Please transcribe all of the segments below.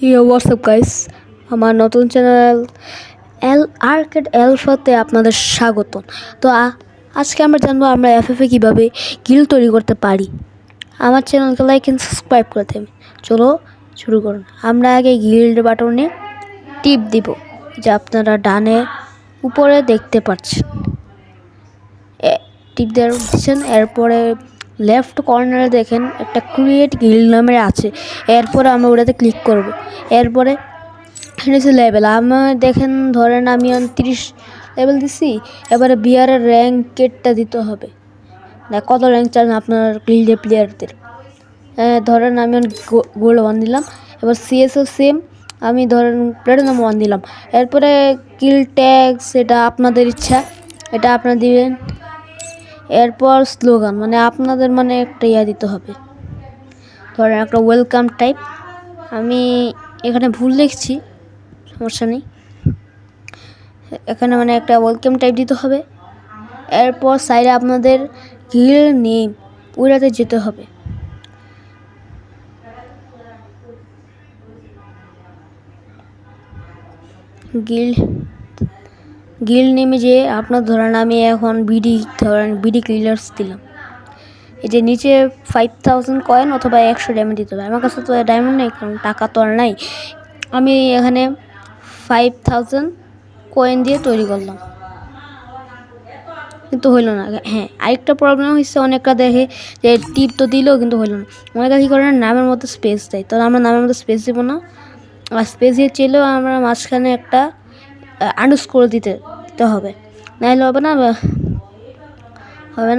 What's up guys, আমার নতুন channel arcade এলফাতে আপনাদের স্বাগত। তো আজকে আমরা জানবো আমরা এফএফে কীভাবে গিল্ড তৈরি করতে পারি। আমার চ্যানেলকে লাইক এন্ড সাবস্ক্রাইব করে দেবেন। চলো শুরু করুন। আমরা আগে গিল্ড বাটনে টিপ দিব, যা আপনারা ডানে উপরে দেখতে পাচ্ছেন। টিপ দিচ্ছেন, এরপরে লেফট কর্নারে দেখেন একটা ক্রিয়েট গিল্ড নামের আছে। এরপরে আমরা ওটাতে ক্লিক করব। এরপরে লেভেল আমার দেখেন, ধরেন আমি 30 লেভেল দিছি। এবারে বিয়ারের র্যাঙ্কেটটা দিতে হবে, কত র্যাঙ্ক চান আপনার গিল্ডের প্লেয়ারদের। ধরেন আমি গোল্ড 1 দিলাম। এবার সিএসও সেম, আমি ধরেন প্ল্যাটিনাম 1 দিলাম। এরপরে গিল্ড ট্যাক্স, এটা আপনাদের ইচ্ছা, এটা আপনারা দিবেন। এরপর স্লোগান, মানে আপনাদের একটা দিতে হবে, ধরেন একটা ওয়েলকাম টাইপ। আমি এখানে ভুল লিখছি, সমস্যা নেই। এখানে একটা ওয়েলকাম টাইপ দিতে হবে। এরপর সাইডে আপনাদের গিল্ড নেম ওইটাতে যেতে হবে। গিল্ড নেমে যে আপনার ধরেন আমি এখন বিডি কিলার্স দিলাম। এই যে নিচে 5000 কয়েন অথবা 100 ডায়মন্ড দিতে হবে। আমার কাছে তো ডায়মন্ড নেই, কারণ টাকা তো আর নাই। আমি এখানে 5000 কয়েন দিয়ে তৈরি করলাম, কিন্তু হইল না। হ্যাঁ, আরেকটা প্রবলেম হয়েছে, অনেকটা দেখে যে টিপ তো দিলেও কিন্তু হইল না। অনেকে কী করে, নামের মধ্যে স্পেস দেয়। তো আমরা নামের মধ্যে স্পেস দেবো না, আর স্পেস দিয়ে চেলেও আমরা মাঝখানে একটা আন্ডারস্কোর দিতে হবে, নাহলে হবে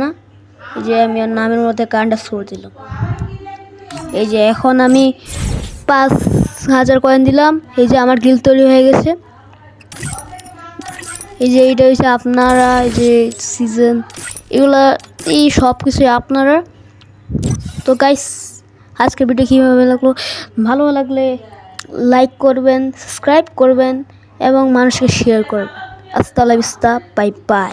না। এই যে আমি নামের মধ্যে একটা আন্ডারস্কোর দিলাম। এই যে এখন আমি 5000 কয়েন দিলাম। এই যে আমার গিল্ড তৈরি হয়ে গেছে। এই যে এইটা হচ্ছে আপনারা, এই যে সিজন, এগুলা এই সব কিছুই আপনারা। তো গাইস, আজকের ভিডিও কীভাবে লাগলো, ভালো লাগলে লাইক করবেন, সাবস্ক্রাইব করবেন এবং মানুষকে শেয়ার করবেন। আস্তা লা ভিস্তা, বাই বাই।